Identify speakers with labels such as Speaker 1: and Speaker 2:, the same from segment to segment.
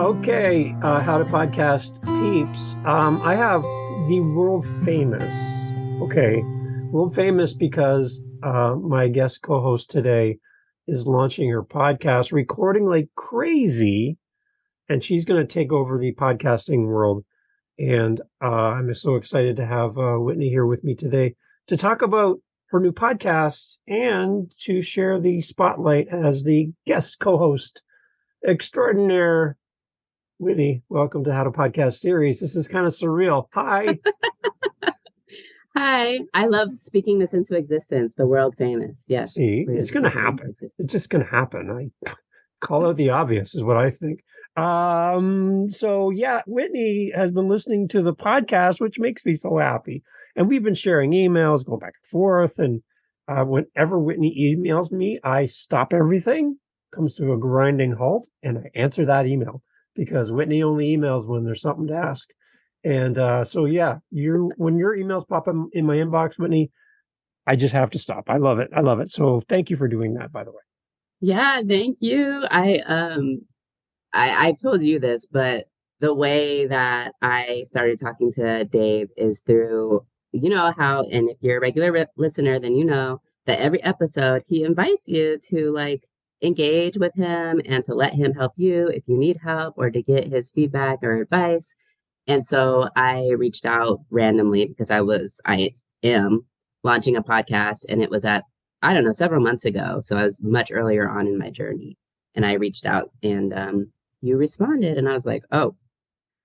Speaker 1: Okay, how to podcast peeps. I have the world famous. Okay, world famous because my guest co-host today is launching her podcast, recording like crazy, and she's going to take over the podcasting world. And I'm so excited to have Whitney here with me today to talk about her new podcast and to share the spotlight as the guest co-host extraordinaire. Whitney, welcome to How to Podcast series. This is kind of surreal. Hi.
Speaker 2: Hi. I love speaking this into existence, the world famous. Yes.
Speaker 1: See, it's going to happen. It's just going to happen. I call out the obvious is what I think. So yeah, Whitney has been listening to the podcast, which makes me so happy. And we've been sharing emails, going back and forth. And whenever Whitney emails me, I stop everything, comes to a grinding halt, and I answer that email. Because Whitney only emails when there's something to ask. And so, yeah, when your emails pop up in my inbox, Whitney, I just have to stop. I love it. I love it. So thank you for doing that, by the way.
Speaker 2: Yeah, thank you. I've told you this, but the way that I started talking to Dave is through, you know how, and if you're a regular listener, then you know that every episode he invites you to like engage with him and to let him help you if you need help or to get his feedback or advice. And so I reached out randomly because I am launching a podcast, and it was I don't know, several months ago. So I was much earlier on in my journey, and I reached out and you responded, and I was like, oh,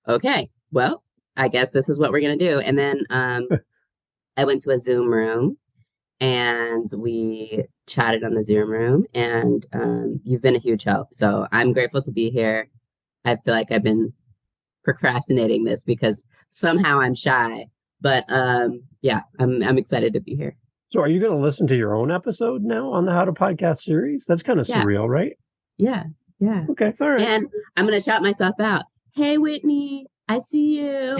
Speaker 2: okay, well, I guess this is what we're going to do. And then I went to a Zoom room and we chatted on the Zoom room, and you've been a huge help. So I'm grateful to be here. I feel like I've been procrastinating this because somehow I'm shy, but yeah, I'm excited to be here.
Speaker 1: So are you going to listen to your own episode now on the How to Podcast series? That's kind of surreal, right?
Speaker 2: Yeah. Yeah.
Speaker 1: Okay. All right.
Speaker 2: And I'm going to shout myself out. Hey, Whitney, I see you.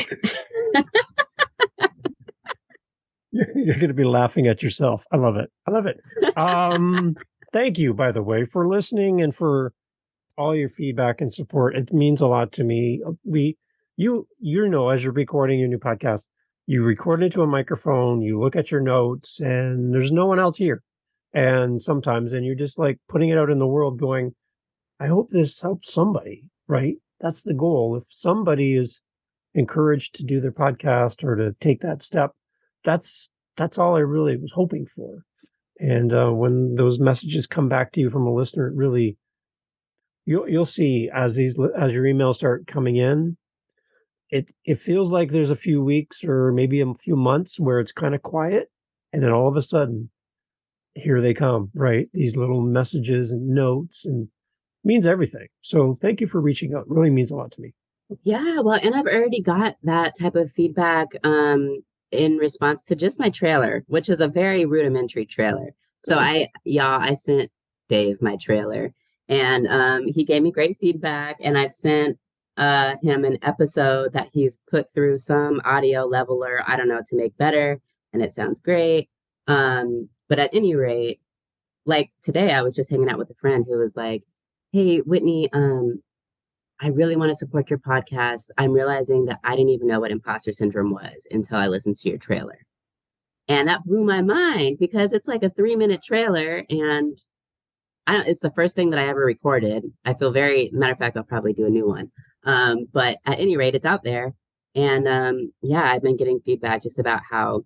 Speaker 1: You're going to be laughing at yourself. I love it. I love it. Thank you, by the way, for listening and for all your feedback and support. It means a lot to me. You know, as you're recording your new podcast, you record into a microphone, you look at your notes, and there's no one else here. And sometimes, and you're just like putting it out in the world going, I hope this helps somebody, right? That's the goal. If somebody is encouraged to do their podcast or to take that step, that's all I really was hoping for. And when those messages come back to you from a listener, it really, you'll see as your emails start coming in, it feels like there's a few weeks or maybe a few months where it's kind of quiet, and then all of a sudden, here they come, right? These little messages and notes, and it means everything. So thank you for reaching out. It really means a lot to me.
Speaker 2: Yeah, well, and I've already got that type of feedback in response to just my trailer, which is a very rudimentary trailer. So I sent Dave my trailer, and he gave me great feedback, and I've sent him an episode that he's put through some audio leveler, I don't know, to make better, and it sounds great. But at any rate, like today I was just hanging out with a friend who was like, hey, Whitney, I really want to support your podcast. I'm realizing that I didn't even know what imposter syndrome was until I listened to your trailer. And that blew my mind because it's like a 3-minute trailer, and it's the first thing that I ever recorded. I feel matter of fact, I'll probably do a new one. But at any rate, it's out there. And yeah, I've been getting feedback just about how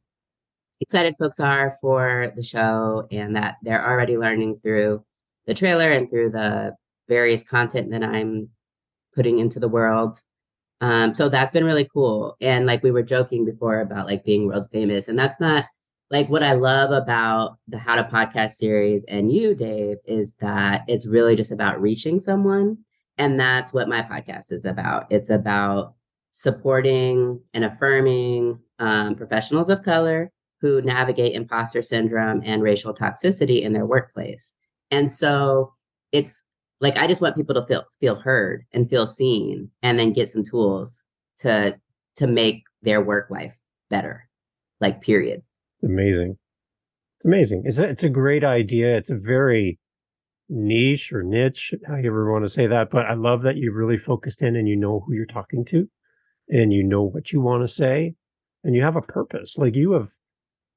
Speaker 2: excited folks are for the show and that they're already learning through the trailer and through the various content that I'm putting into the world. So that's been really cool. And like we were joking before about like being world famous, and that's not like what I love about the How to Podcast series and you, Dave, is that it's really just about reaching someone. And that's what my podcast is about. It's about supporting and affirming professionals of color who navigate imposter syndrome and racial toxicity in their workplace. And so it's like, I just want people to feel heard and feel seen, and then get some tools to make their work life better, like period.
Speaker 1: It's amazing. It's amazing. It's a great idea. It's a very niche or niche, however you want to say that. But I love that you've really focused in and you know who you're talking to and you know what you want to say and you have a purpose. Like you have,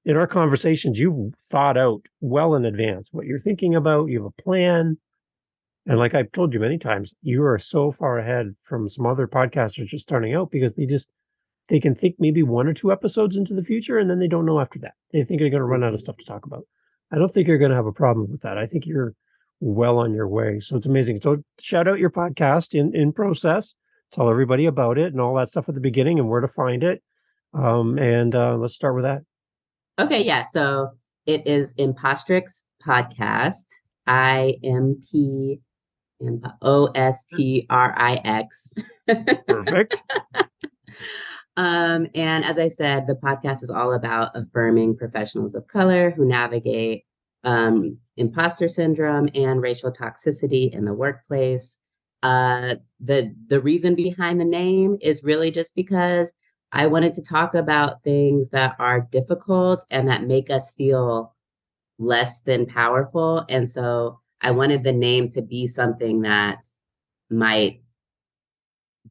Speaker 1: in our conversations, you've thought out well in advance what you're thinking about. You have a plan. And like I've told you many times, you are so far ahead from some other podcasters just starting out because they can think maybe 1 or 2 episodes into the future and then they don't know after that. They think they're going to run out of stuff to talk about. I don't think you're going to have a problem with that. I think you're well on your way. So it's amazing. So shout out your podcast in process. Tell everybody about it and all that stuff at the beginning and where to find it. Let's start with that.
Speaker 2: Okay, yeah. So it is Impostrix Podcast. Ostrix.
Speaker 1: Perfect.
Speaker 2: And as I said, the podcast is all about affirming professionals of color who navigate imposter syndrome and racial toxicity in the workplace. The reason behind the name is really just because I wanted to talk about things that are difficult and that make us feel less than powerful. And so I wanted the name to be something that might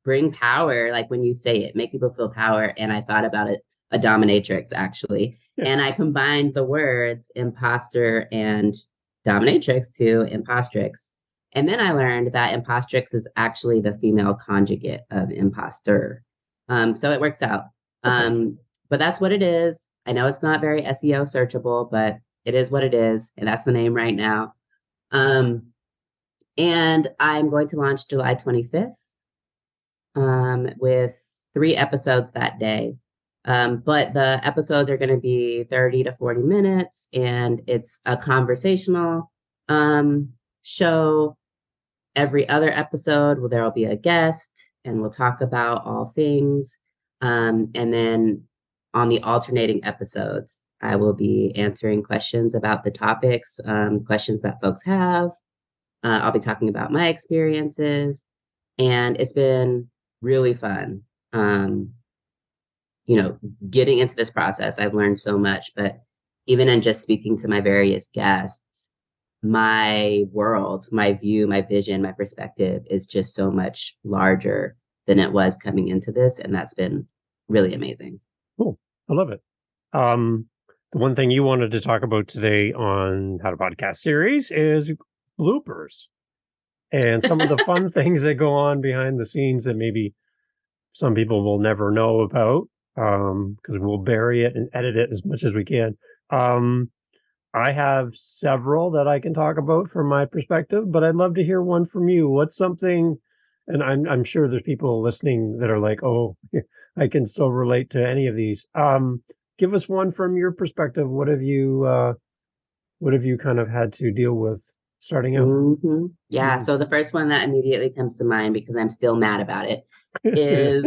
Speaker 2: bring power, like when you say it, make people feel power. And I thought about it, a dominatrix, actually. Yeah. And I combined the words imposter and dominatrix to impostrix. And then I learned that impostrix is actually the female conjugate of imposter. So it works out. But that's what it is. I know it's not very SEO searchable, but it is what it is. And that's the name right now. And I'm going to launch July 25th with 3 episodes that day. But the episodes are going to be 30 to 40 minutes, and it's a conversational show. Every other episode, there will be a guest, and we'll talk about all things. And then on the alternating episodes, I will be answering questions about the topics, questions that folks have. I'll be talking about my experiences, and it's been really fun. Getting into this process, I've learned so much, but even in just speaking to my various guests, my world, my view, my vision, my perspective is just so much larger than it was coming into this. And that's been really amazing.
Speaker 1: Cool. I love it. The one thing you wanted to talk about today on How to Podcast series is bloopers and some of the fun things that go on behind the scenes that maybe some people will never know about, because we'll bury it and edit it as much as we can. I have several that I can talk about from my perspective, but I'd love to hear one from you. What's something, and I'm sure there's people listening that are like, oh, I can so relate to any of these. Give us one from your perspective. What have you kind of had to deal with starting out?
Speaker 2: Mm-hmm. Yeah. So the first one that immediately comes to mind, because I'm still mad about it, is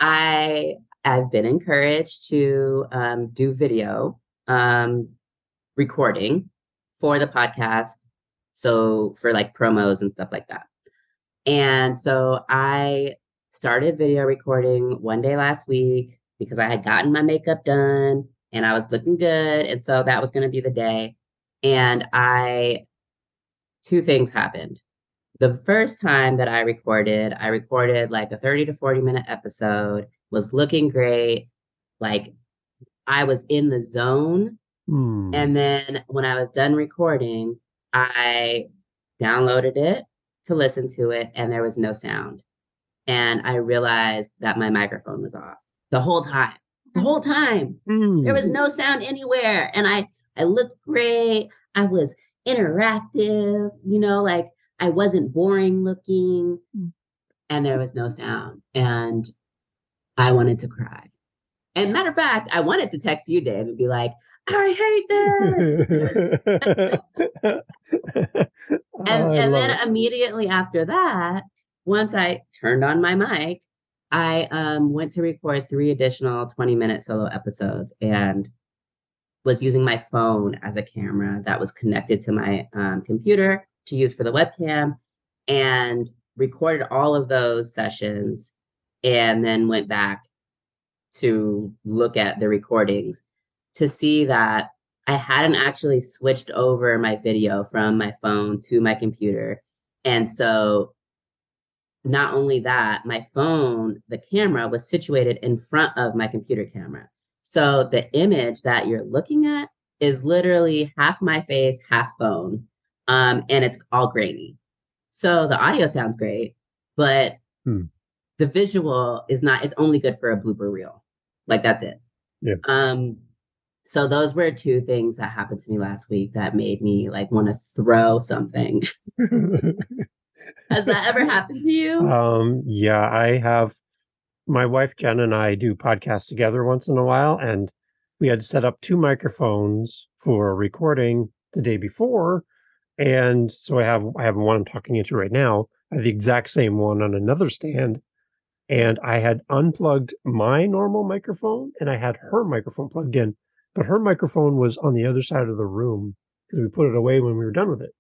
Speaker 2: I've been encouraged to do video recording for the podcast. So for like promos and stuff like that. And so I started video recording one day last week because I had gotten my makeup done and I was looking good. And so that was going to be the day. And 2 things happened. The first time that I recorded like a 30 to 40 minute episode, was looking great. Like I was in the zone. And then when I was done recording, I downloaded it to listen to it and there was no sound. And I realized that my microphone was off the whole time. There was no sound anywhere. And I looked great. I was interactive, like I wasn't boring looking, and there was no sound. And I wanted to cry. And matter of fact, I wanted to text you, Dave, and be like, I hate this. and then immediately after that, once I turned on my mic, I went to record 3 additional 20-minute solo episodes and was using my phone as a camera that was connected to my computer to use for the webcam, and recorded all of those sessions and then went back to look at the recordings to see that I hadn't actually switched over my video from my phone to my computer. And so not only that, my phone, the camera was situated in front of my computer camera. So the image that you're looking at is literally half my face, half phone. And it's all grainy. So the audio sounds great, but the visual is not, it's only good for a blooper reel. Like that's it.
Speaker 1: Yeah.
Speaker 2: So those were two things that happened to me last week that made me like want to throw something. Has that ever happened to you?
Speaker 1: Yeah, I have. My wife Jen and I do podcasts together once in a while, and we had set up 2 microphones for recording the day before. And so I have one I'm talking into right now. I have the exact same one on another stand. And I had unplugged my normal microphone and I had her microphone plugged in, but her microphone was on the other side of the room because we put it away when we were done with it,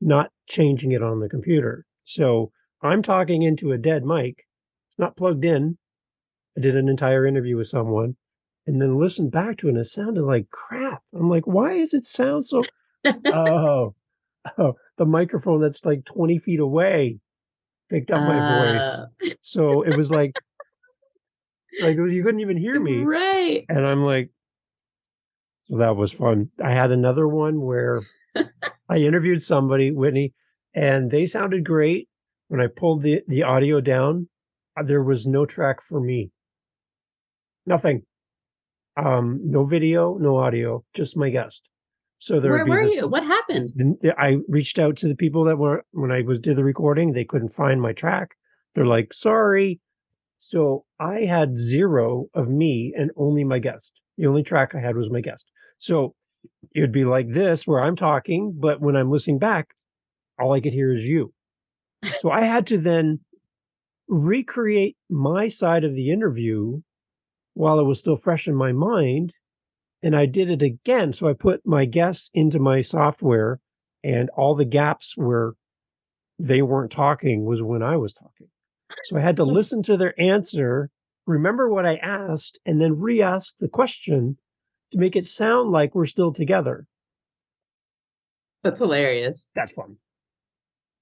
Speaker 1: not changing it on the computer. So I'm talking into a dead mic. It's not plugged in. I did an entire interview with someone and then listened back to it and it sounded like crap. I'm like, why does it sound so? Oh, the microphone that's like 20 feet away picked up my voice. So it was like you couldn't even hear me.
Speaker 2: Right.
Speaker 1: And I'm like, so that was fun. I had another one where I interviewed somebody, Whitney, and they sounded great. When I pulled the audio down, there was no track for me. Nothing. No video, no audio, just my guest. So there
Speaker 2: Where
Speaker 1: would be
Speaker 2: were you? What happened?
Speaker 1: I reached out to the people that were, when I did the recording, they couldn't find my track. They're like, sorry. So I had 0 of me and only my guest. The only track I had was my guest. So it would be like this, where I'm talking, but when I'm listening back, all I could hear is you. So I had to then recreate my side of the interview while it was still fresh in my mind. And I did it again. So I put my guests into my software and all the gaps where they weren't talking was when I was talking. So I had to listen to their answer, remember what I asked, and then re-ask the question to make it sound like we're still together.
Speaker 2: That's hilarious.
Speaker 1: That's fun.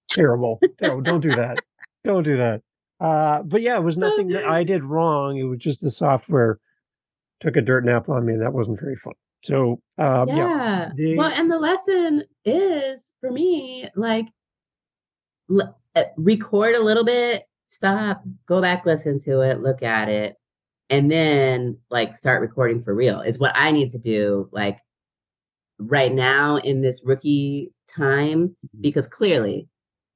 Speaker 1: Terrible. Don't do that. Don't do that. But yeah, it was nothing that I did wrong. It was just the software took a dirt nap on me, and that wasn't very fun. So yeah.
Speaker 2: Well, and the lesson is for me, like record a little bit, stop, go back, listen to it, look at it, and then like start recording for real is what I need to do. Like right now in this rookie time, because clearly,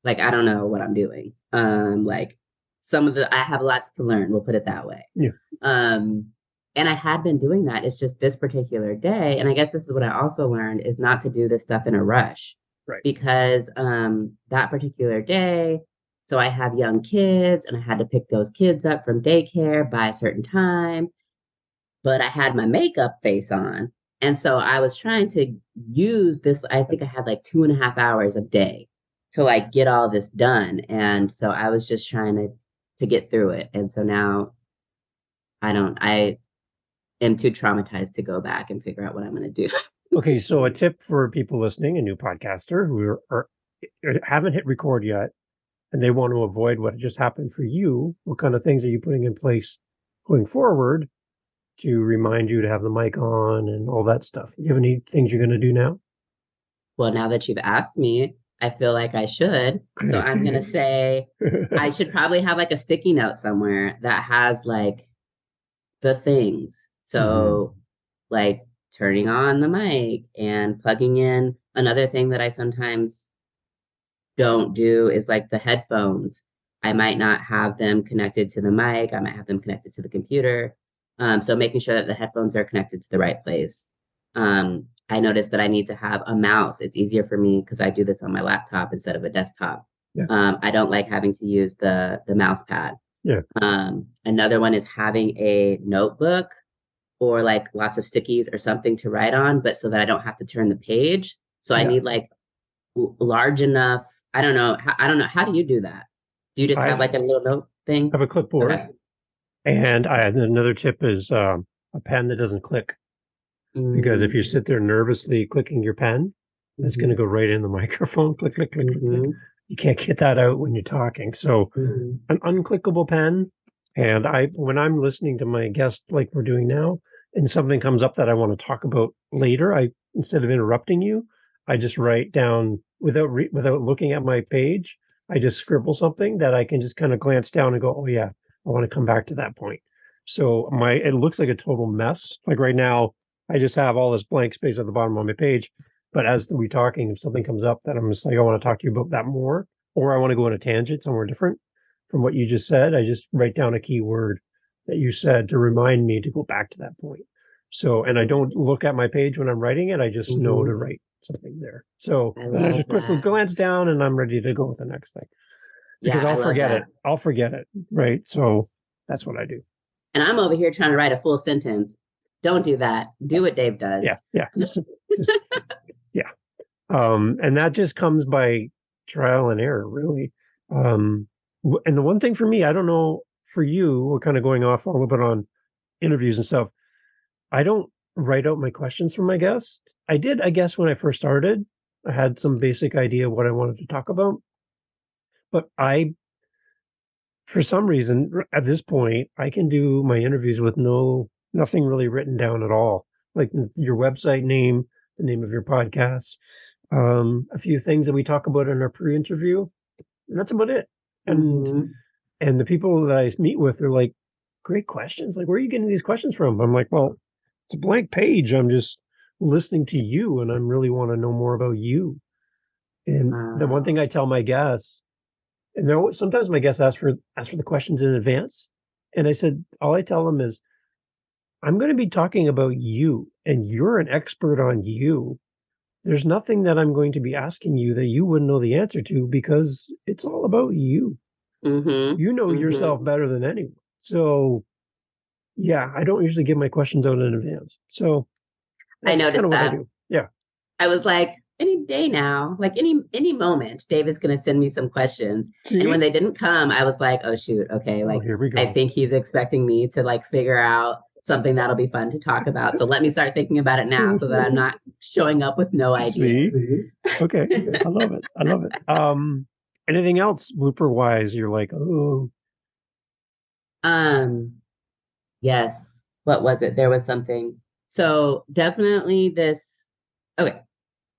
Speaker 2: like I don't know what I'm doing. Like I have lots to learn. We'll put it that way.
Speaker 1: Yeah.
Speaker 2: And I had been doing that. It's just this particular day. And I guess this is what I also learned is not to do this stuff in a rush.
Speaker 1: Right.
Speaker 2: Because that particular day, so I have young kids and I had to pick those kids up from daycare by a certain time. But I had my makeup face on. And so I was trying to use this. I think I had like 2.5 hours a day to like get all this done. And so I was just trying to get through it. And so now I am too traumatized to go back and figure out what I'm going to do.
Speaker 1: Okay, so a tip for people listening, a new podcaster who haven't hit record yet, and they want to avoid what just happened for you. What kind of things are you putting in place going forward to remind you to have the mic on and all that stuff? You have any things you're going to do now?
Speaker 2: Well, now that you've asked me, I feel like I should. So I'm going to say I should probably have like a sticky note somewhere that has like the things. So like turning on the mic and plugging in. Another thing that I sometimes don't do is like the headphones. I might not have them connected to the mic. I might have them connected to the computer. So making sure that the headphones are connected to the right place. I noticed that I need to have a mouse. It's easier for me because I do this on my laptop instead of a desktop.
Speaker 1: Yeah.
Speaker 2: I don't like having to use the mouse pad.
Speaker 1: Yeah.
Speaker 2: Another one is having a notebook or like lots of stickies or something to write on, but so that I don't have to turn the page. So I need like large enough. I don't know. How do you do that? Do you just have like a little note thing?
Speaker 1: I have a clipboard. Okay. And another tip is a pen that doesn't click. because if you sit there nervously clicking your pen, it's going to go right in the microphone. Click, click, click, click, click. You can't get that out when you're talking. So an unclickable pen. And when I'm listening to my guest, like we're doing now, and something comes up that I want to talk about later, instead of interrupting you, I just write down without looking at my page. I just scribble something that I can just kind of glance down and go, oh yeah, I want to come back to that point. So it looks like a total mess. Like right now, I just have all this blank space at the bottom of my page. But as we're talking, if something comes up that I'm just like, I want to talk to you about that more, or I want to go on a tangent somewhere different from what you just said, I just write down a keyword that you said to remind me to go back to that point. So, and I don't look at my page when I'm writing it. I just know to write something there. So then I just quickly glance down and I'm ready to go with the next thing. Because I'll forget it. I'll forget it. Right. So that's what I do.
Speaker 2: And I'm over here trying to write a full sentence. Don't do that. Do what Dave does.
Speaker 1: Yeah. Yeah. And that just comes by trial and error, really. And the one thing for me, I don't know for you, we're kind of going off a little bit on interviews and stuff. I don't write out my questions for my guest. I did, I guess, when I first started. I had some basic idea of what I wanted to talk about. But for some reason, at this point, I can do my interviews with nothing really written down at all. Like your website name, the name of your podcast, a few things that we talk about in our pre-interview, and that's about it. And the people that I meet with, they're like, great questions. Like, where are you getting these questions from? I'm like, well, it's a blank page. I'm just listening to you, and I really want to know more about you. And the one thing I tell my guests, and sometimes my guests ask for the questions in advance, and I said, all I tell them is, I'm going to be talking about you, and you're an expert on you. There's nothing that I'm going to be asking you that you wouldn't know the answer to, because it's all about you. You know yourself better than anyone. So, yeah, I don't usually give my questions out in advance. So that's
Speaker 2: I noticed
Speaker 1: kind of
Speaker 2: that.
Speaker 1: what I do. Yeah.
Speaker 2: I was like, any day now, like any moment, Dave is going to send me some questions. See? And when they didn't come, I was like, oh, shoot. Okay. Like,
Speaker 1: here we go.
Speaker 2: I think he's expecting me to like figure out something that'll be fun to talk about. So let me start thinking about it now so that I'm not showing up with no ideas.
Speaker 1: See? Okay. I love it. I love it. Anything else blooper wise? You're like, oh.
Speaker 2: Yes. What was it? There was something. So definitely this. Okay.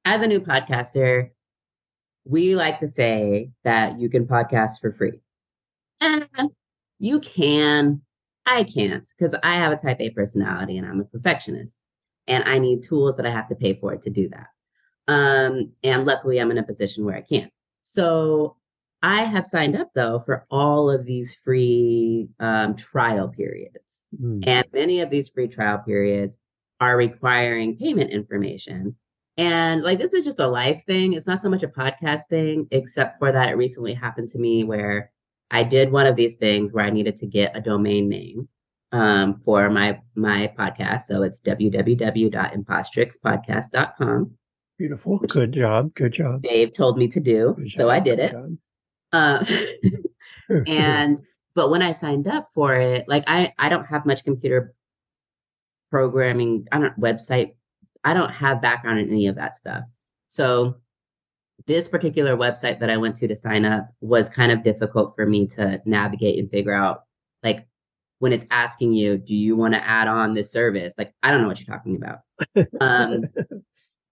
Speaker 2: As a new podcaster, we like to say that you can podcast for free. And you can. I can't, because I have a type A personality and I'm a perfectionist. And I need tools that I have to pay for to do that. And luckily, I'm in a position where I can. So I have signed up, though, for all of these free trial periods. And many of these free trial periods are requiring payment information. And like, this is just a life thing. It's not so much a podcast thing, except for that it recently happened to me where I did one of these things where I needed to get a domain name for my podcast. So it's www.impostrixpodcast.com.
Speaker 1: Beautiful. Good job. Good job.
Speaker 2: Dave told me to do. So I did it. But when I signed up for it, like I don't have much computer programming. Website. I don't have background in any of that stuff. So this particular website that I went to sign up was kind of difficult for me to navigate and figure out, like, when it's asking you, do you want to add on this service? Like, I don't know what you're talking about.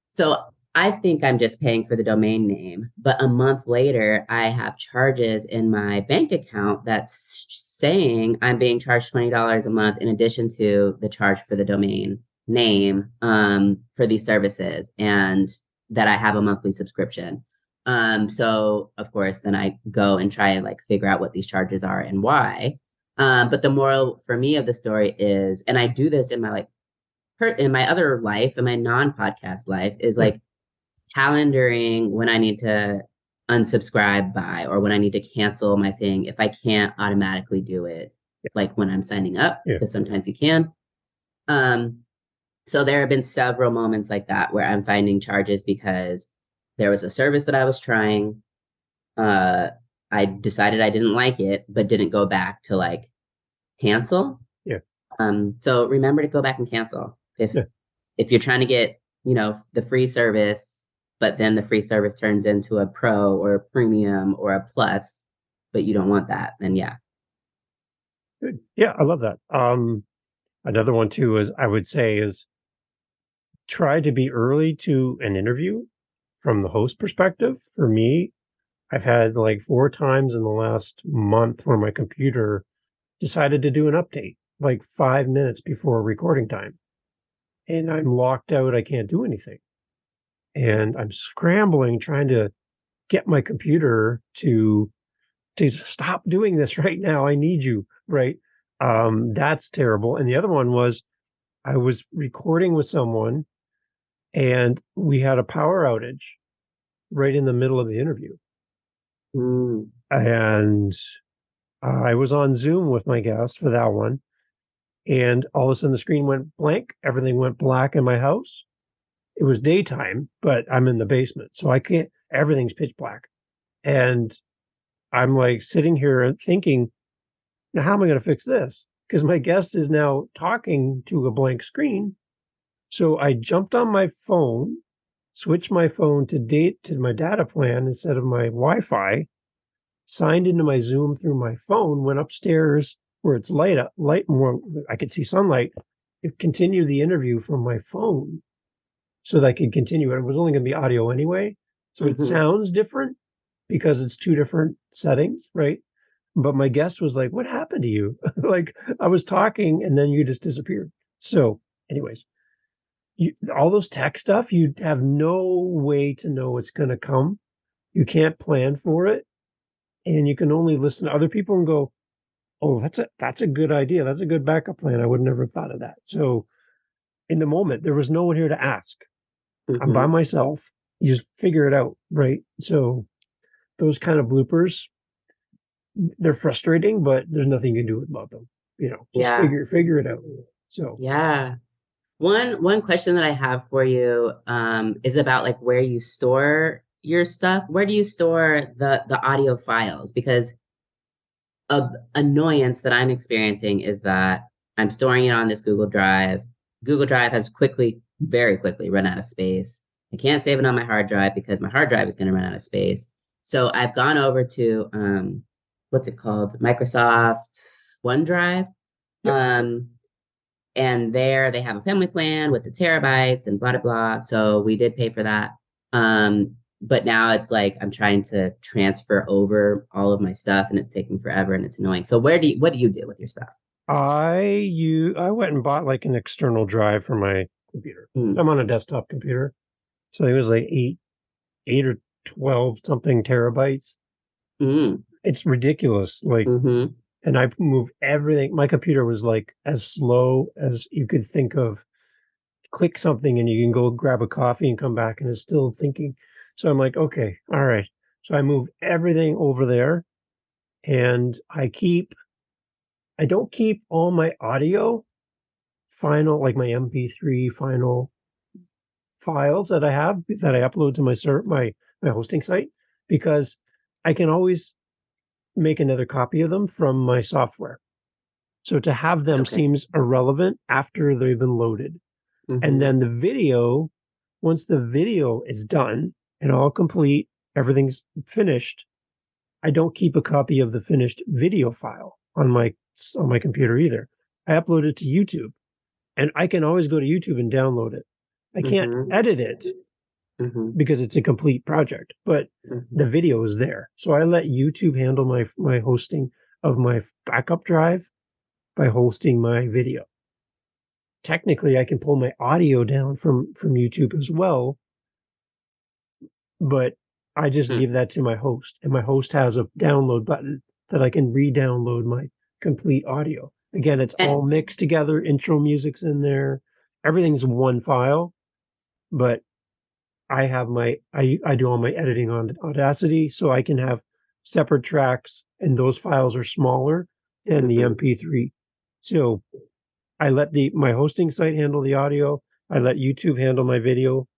Speaker 2: So I think I'm just paying for the domain name, but a month later, I have charges in my bank account that's saying I'm being charged $20 a month in addition to the charge for the domain name for these services, and that I have a monthly subscription. So of course, then I go and try and like figure out what these charges are and why. But the moral for me of the story is, and I do this in my in my other life, in my non-podcast life, is like calendaring when I need to unsubscribe by, or when I need to cancel my thing if I can't automatically do it, like when I'm signing up, because sometimes you can. So there have been several moments like that where I'm finding charges because there was a service that I was trying. I decided I didn't like it, but didn't go back to like cancel. So remember to go back and cancel if if you're trying to get, the free service, but then the free service turns into a pro or a premium or a plus, but you don't want that, then yeah.
Speaker 1: Good. Yeah, I love that. Another one too is I would say is try to be early to an interview from the host perspective. For me, I've had like 4 times in the last month where my computer decided to do an update like 5 minutes before recording time. And I'm locked out. I can't do anything. And I'm scrambling trying to get my computer to stop doing this right now. I need you, right? That's terrible. And the other one was I was recording with someone and we had a power outage right in the middle of the interview. And I was on Zoom with my guest for that one. And all of a sudden the screen went blank. Everything went black in my house. It was daytime, but I'm in the basement. So everything's pitch black. And I'm like sitting here and thinking, now how am I going to fix this? Because my guest is now talking to a blank screen. So I jumped on my phone, switched my phone to my data plan instead of my Wi-Fi, signed into my Zoom through my phone, went upstairs where it's light more. I could see sunlight. Continue the interview from my phone so that I could continue it. It was only going to be audio anyway. So it sounds different because it's 2 different settings, right? But my guest was like, what happened to you? Like I was talking and then you just disappeared. So anyways, all those tech stuff, you have no way to know it's going to come. You can't plan for it. And you can only listen to other people and go, oh, that's a good idea. That's a good backup plan. I would never have thought of that. So in the moment, there was no one here to ask. I'm by myself. You just figure it out, right? So those kind of bloopers, they're frustrating, but there's nothing you can do about them. Just figure it out. So
Speaker 2: yeah. One question that I have for you is about like where you store your stuff. Where do you store the audio files? Because a annoyance that I'm experiencing is that I'm storing it on this Google Drive. Google Drive has very quickly run out of space. I can't save it on my hard drive because my hard drive is going to run out of space. So I've gone over to what's it called? Microsoft OneDrive. Yep. And there they have a family plan with the terabytes and blah, blah, blah. So we did pay for that. But now it's like I'm trying to transfer over all of my stuff and it's taking forever and it's annoying. So what do you do with your stuff?
Speaker 1: I went and bought like an external drive for my computer. So I'm on a desktop computer. So it was like 8 or 12 something terabytes. It's ridiculous. Like, and I moved everything. My computer was like as slow as you could think of. Click something and you can go grab a coffee and come back and it's still thinking. So I'm like, okay, all right. So I move everything over there and I don't keep all my audio final, like my MP3 final files that I have that I upload to my hosting site, because I can always make another copy of them from my software. So to have them seems irrelevant after they've been loaded. And then the video, once the video is done and all complete, everything's finished, I don't keep a copy of the finished video file on my computer either. I upload it to YouTube and I can always go to YouTube and download it. I can't edit it because it's a complete project, but the video is there. So I let YouTube handle my hosting of my backup drive by hosting my video. Technically, I can pull my audio down from YouTube as well, but I just give that to my host, and my host has a download button that I can re-download my complete audio. Again, it's all mixed together. Intro music's in there. Everything's one file, but I have I do all my editing on Audacity, so I can have separate tracks, and those files are smaller than the MP3. So I let my hosting site handle the audio. I let YouTube handle my video,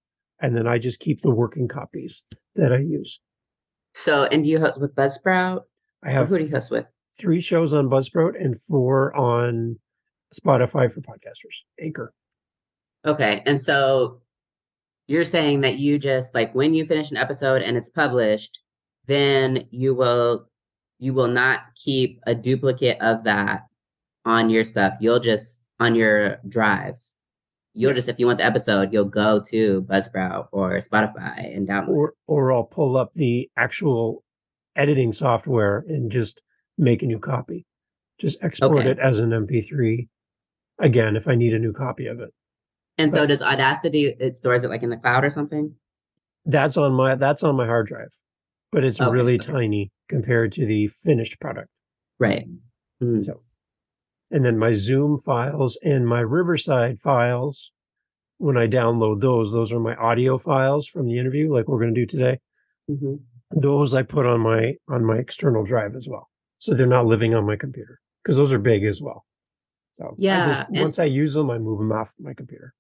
Speaker 1: and then I just keep the working copies that I use.
Speaker 2: So, and do you host with Buzzsprout?
Speaker 1: I have
Speaker 2: who do you host with?
Speaker 1: 3 shows on Buzzsprout and 4 on Spotify for podcasters. Anchor.
Speaker 2: Okay. And so you're saying that you just like when you finish an episode and it's published, then you will not keep a duplicate of that on your stuff. You'll just on your drives. You'll
Speaker 1: Yeah.
Speaker 2: just if you want the episode, you'll go to Buzzsprout or Spotify and download it.
Speaker 1: Or I'll pull up the actual editing software and just make a new copy. Just export
Speaker 2: Okay.
Speaker 1: it as an MP3 again if I need a new copy of it.
Speaker 2: And so
Speaker 1: But
Speaker 2: does Audacity, it stores it like in the cloud or something?
Speaker 1: that's on my hard drive. But it's
Speaker 2: Okay.
Speaker 1: really
Speaker 2: Okay.
Speaker 1: tiny compared to the finished product.
Speaker 2: Right. Mm.
Speaker 1: So, and then my Zoom files and my Riverside files, when I download those are my audio files from the interview, like we're going to do today.
Speaker 2: Mhm.
Speaker 1: Those I put on my external drive as well, so they're not living on my computer because those are big as well. So
Speaker 2: Yeah. And
Speaker 1: once I use them, I move them off my computer.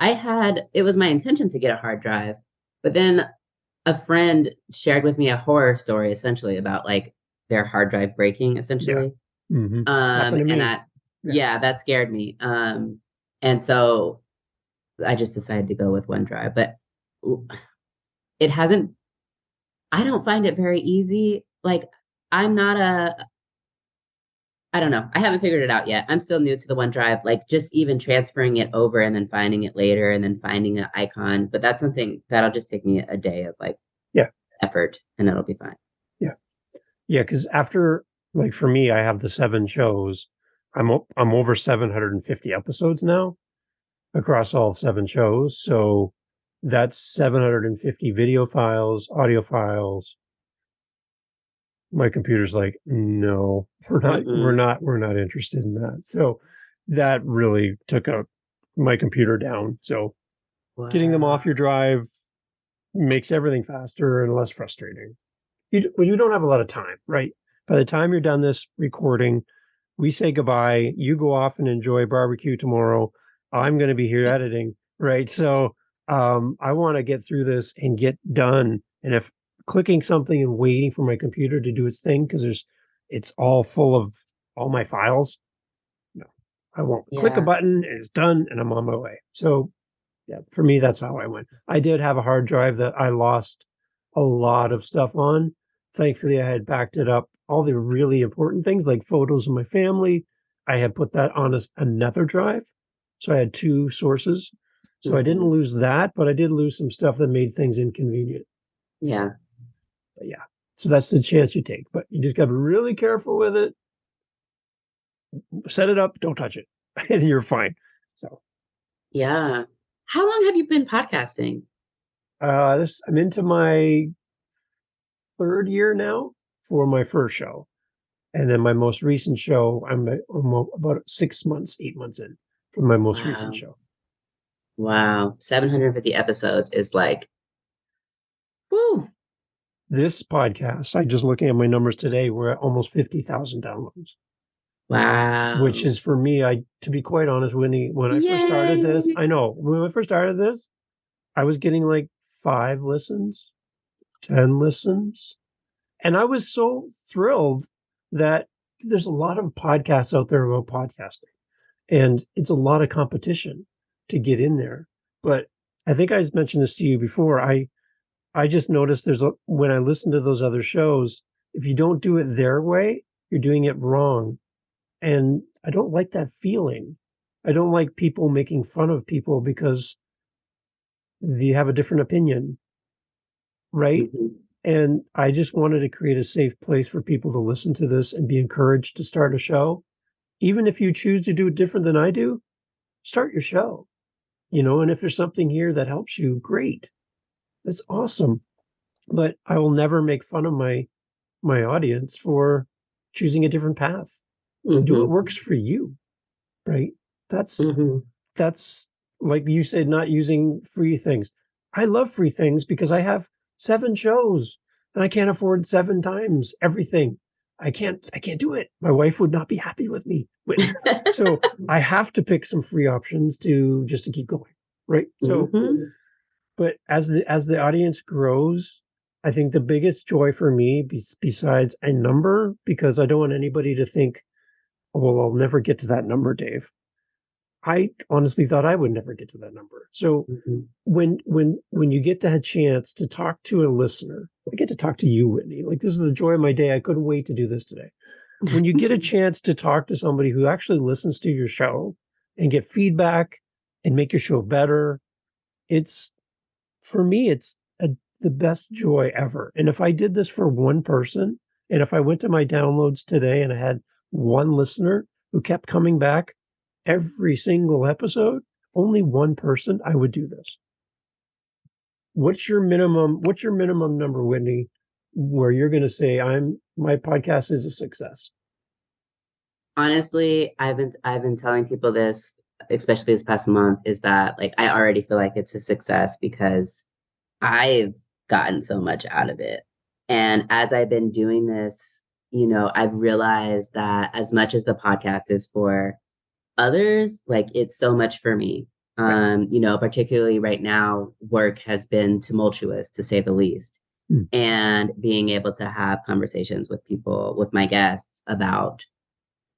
Speaker 2: it was my intention to get a hard drive, but then a friend shared with me a horror story essentially about like their hard drive breaking essentially.
Speaker 1: Mm-hmm. It's happened to me.
Speaker 2: And that scared me. And so I just decided to go with OneDrive, but it hasn't, I don't find it very easy. Like I'm not I don't know. I haven't figured it out yet. I'm still new to the OneDrive, like just even transferring it over and then finding it later and then finding an icon. But that's something that'll just take me a day of like effort and it'll be fine.
Speaker 1: Yeah. Yeah. Cause after, like for me, I have the 7 shows. I'm over 750 episodes now across all 7 shows. So that's 750 video files, audio files. My computer's like, no, we're not interested in that. So that really took my computer down. So getting them off your drive makes everything faster and less frustrating. You don't have a lot of time, right? By the time you're done this recording, we say goodbye. You go off and enjoy barbecue tomorrow. I'm going to be here editing, right? So I want to get through this and get done. And if clicking something and waiting for my computer to do its thing because it's all full of all my files, no, I won't. Click a button and it's done and I'm on my way. So yeah, for me, that's how I went. I did have a hard drive that I lost a lot of stuff on. Thankfully, I had backed it up. All the really important things like photos of my family, I had put that on another drive. So I had 2 sources. So I didn't lose that, but I did lose some stuff that made things inconvenient.
Speaker 2: Yeah.
Speaker 1: But yeah. So that's the chance you take. But you just got to be really careful with it. Set it up, don't touch it, and you're fine. So
Speaker 2: yeah. How long have you been podcasting?
Speaker 1: I'm into my 3rd year now for my first show. And then my most recent show, I'm about 6 months, 8 months in from my most recent show.
Speaker 2: Wow. 750 episodes is like, woo.
Speaker 1: This podcast, I just looking at my numbers today, we're at almost 50,000 downloads.
Speaker 2: Wow.
Speaker 1: Which is for me, to be quite honest, Whitney, when I first started this, I know when I first started this, I was getting like 5 listens, 10 listens. And I was so thrilled that there's a lot of podcasts out there about podcasting and it's a lot of competition to get in there. But I think I mentioned this to you before. I just noticed when I listen to those other shows, if you don't do it their way, you're doing it wrong. And I don't like that feeling. I don't like people making fun of people because they have a different opinion. Right.
Speaker 2: Mm-hmm.
Speaker 1: And I just wanted to create a safe place for people to listen to this and be encouraged to start a show. Even if you choose to do it different than I do, start your show, and if there's something here that helps you, great. That's awesome. But I will never make fun of my audience for choosing a different path.
Speaker 2: Mm-hmm.
Speaker 1: Do what works for you, right? That's like you said, not using free things. I love free things because I have 7 shows and I can't afford 7 times everything. I can't do it. My wife would not be happy with me. So I have to pick some free options to keep going. Right. So, but as the audience grows, I think the biggest joy for me besides a number, because I don't want anybody to think, well, I'll never get to that number, Dave. I honestly thought I would never get to that number. So
Speaker 2: Mm-hmm.
Speaker 1: when you get to have a chance to talk to a listener, I get to talk to you, Whitney. Like, this is the joy of my day. I couldn't wait to do this today. When you get a chance to talk to somebody who actually listens to your show and get feedback and make your show better, it's, for me, it's the best joy ever. And if I did this for one person, and if I went to my downloads today and I had one listener who kept coming back every single episode, only one person, I would do this. What's your minimum number, Whitney, where you're going to say my podcast is a success?
Speaker 2: Honestly, I've been telling people this, especially this past month, is that like I already feel like it's a success because I've gotten so much out of it. And as I've been doing this, I've realized that as much as the podcast is for others, like it's so much for me. Particularly right now, work has been tumultuous to say the least. And being able to have conversations with people, with my guests about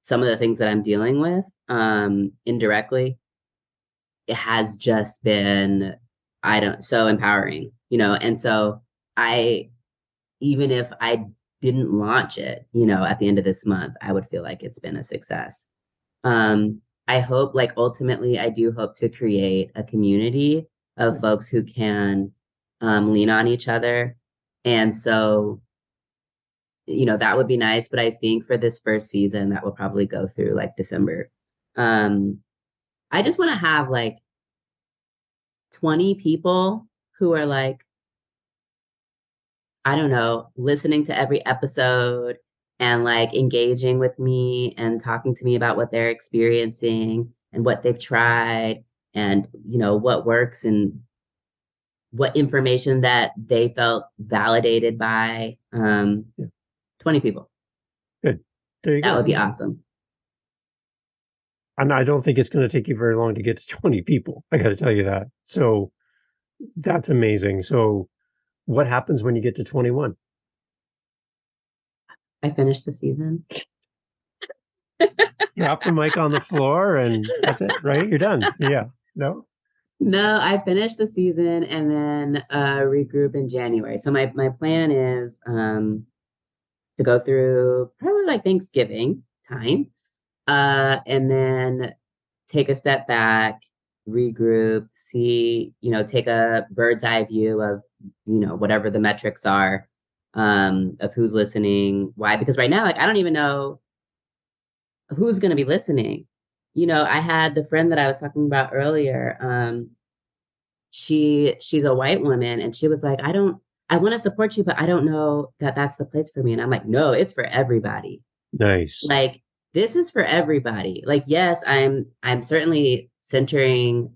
Speaker 2: some of the things that I'm dealing with indirectly, it has just been, so empowering, and so even if I didn't launch it, at the end of this month, I would feel like it's been a success. I hope, like, ultimately, I do hope to create a community of folks who can lean on each other. And so, that would be nice. But I think for this first season, that will probably go through like December. I just want to have like 20 people who are like, I don't know, listening to every episode and like engaging with me and talking to me about what they're experiencing and what they've tried and, what works and what information that they felt validated by. 20 people.
Speaker 1: Good. There you go.
Speaker 2: That would be awesome.
Speaker 1: And I don't think it's going to take you very long to get to 20 people. I got to tell you that. So that's amazing. So what happens when you get to 21?
Speaker 2: I finished the season.
Speaker 1: Drop the mic on the floor and that's it, right? You're done. Yeah. No?
Speaker 2: No, I finished the season and then regroup in January. So my plan is to go through probably like Thanksgiving time, and then take a step back, regroup, see, take a bird's eye view of, whatever the metrics are, of who's listening, why, because right now, like, I don't even know who's going to be listening. I had the friend that I was talking about earlier. She's a white woman and she was like, I want to support you, but I don't know that that's the place for me. And I'm like, no, it's for everybody.
Speaker 1: Nice.
Speaker 2: Like, this is for everybody. Like, yes, I'm certainly centering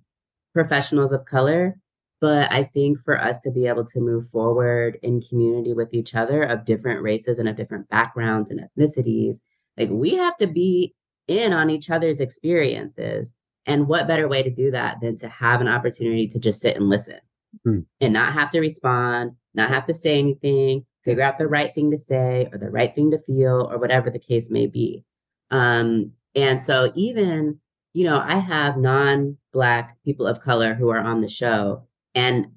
Speaker 2: professionals of color, but I think for us to be able to move forward in community with each other of different races and of different backgrounds and ethnicities, like, we have to be in on each other's experiences. And what better way to do that than to have an opportunity to just sit and listen and not have to respond, not have to say anything, figure out the right thing to say or the right thing to feel or whatever the case may be. And so even, I have non-Black people of color who are on the show, and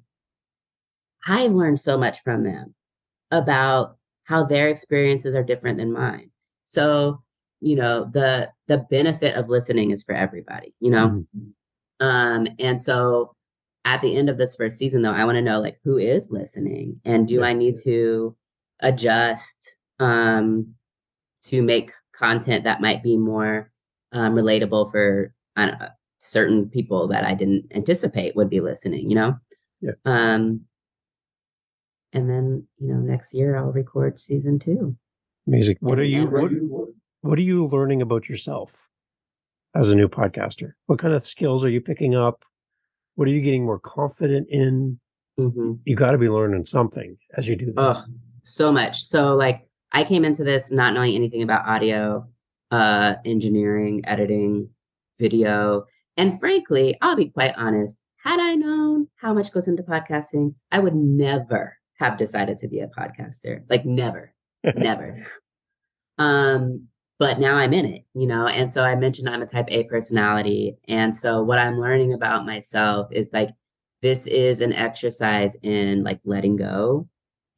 Speaker 2: I've learned so much from them about how their experiences are different than mine. So, the benefit of listening is for everybody, and so at the end of this first season, though, I want to know, like, who is listening, and do I need to adjust to make content that might be more relatable for certain people that I didn't anticipate would be listening,
Speaker 1: Yeah.
Speaker 2: And then, next year I'll record season 2.
Speaker 1: Amazing. What are you learning about yourself as a new podcaster? What kind of skills are you picking up? What are you getting more confident in?
Speaker 2: Mm-hmm.
Speaker 1: You got to be learning something as you do this.
Speaker 2: Oh, so much. So like I came into this not knowing anything about audio, engineering, editing, video. And frankly, I'll be quite honest, had I known how much goes into podcasting, I would never have decided to be a podcaster. Like never, never. but now I'm in it, and so I mentioned I'm a type A personality. And so what I'm learning about myself is like, this is an exercise in like letting go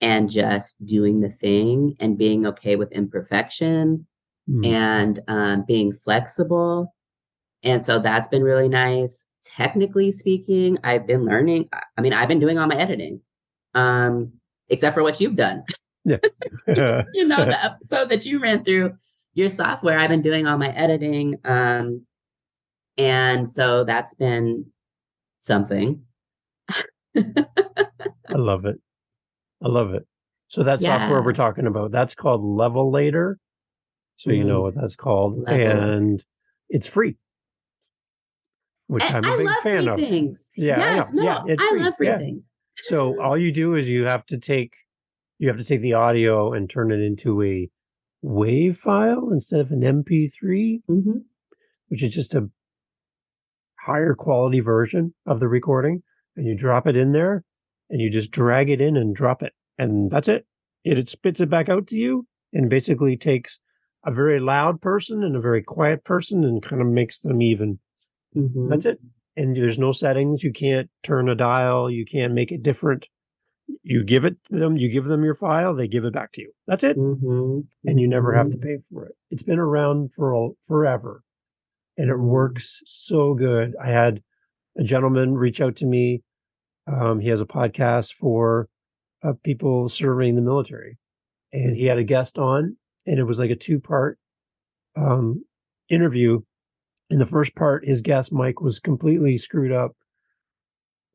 Speaker 2: and just doing the thing and being okay with imperfection and being flexible. And so that's been really nice. Technically speaking, I've been learning. I mean, I've been doing all my editing, except for what you've done.
Speaker 1: Yeah.
Speaker 2: The episode that you ran through your software, I've been doing all my editing. And so that's been something.
Speaker 1: I love it. I love it. So that software we're talking about, that's called Levelator. So you know what that's called. And it's free, which I'm a big fan of.
Speaker 2: Things.
Speaker 1: Yeah,
Speaker 2: yes, no, yeah, I love free things.
Speaker 1: So all you do is you have to take the audio and turn it into a WAV file instead of an MP3, which is just a higher quality version of the recording. And you drop it in there and you just drag it in and drop it. And that's it. It spits it back out to you and basically takes a very loud person and a very quiet person and kind of makes them even. That's it. And there's no settings. You can't turn a dial. You can't make it different. You give it to them. You give them your file. They give it back to you. That's it. And you never have to pay for it. It's been around for forever. And it works so good. I had a gentleman reach out to me. He has a podcast for people serving the military. And he had a guest on. And it was like a 2-part interview. In the first part, his guest mic was completely screwed up.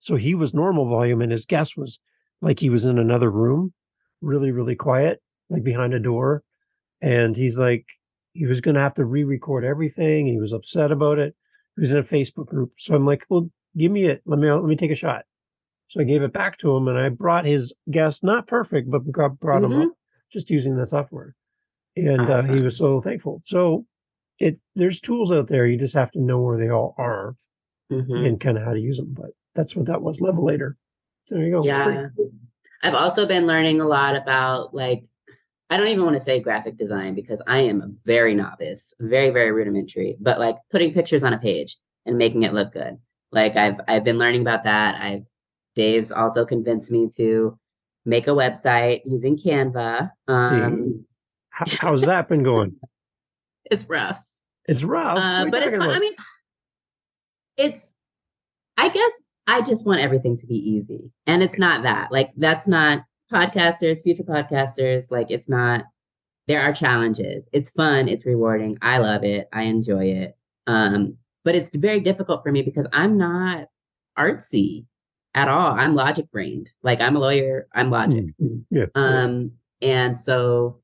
Speaker 1: So he was normal volume and his guest was like he was in another room, really, really quiet, like behind a door. And he's like, he was going to have to re-record everything. And he was upset about it. He was in a Facebook group. So I'm like, well, give me it. Let me take a shot. So I gave it back to him and I brought his guest, not perfect, but brought him up just using the software. And he was so thankful. So there's tools out there. You just have to know where they all are and kind of how to use them. But that's what that was, Levelator. So there you go.
Speaker 2: Yeah. I've also been learning a lot about like, I don't even want to say graphic design because I am a very novice, very, very rudimentary, but like putting pictures on a page and making it look good. Like I've been learning about that. Dave's also convinced me to make a website using Canva.
Speaker 1: How's that been going?
Speaker 2: It's rough.
Speaker 1: It's rough.
Speaker 2: But it's fun. I mean, I guess I just want everything to be easy. And it's not that. Like, that's not podcasters, future podcasters. Like, it's not, there are challenges. It's fun. It's rewarding. I love it. I enjoy it. But it's very difficult for me because I'm not artsy at all. I'm logic brained. Like, I'm a lawyer. I'm logic. And so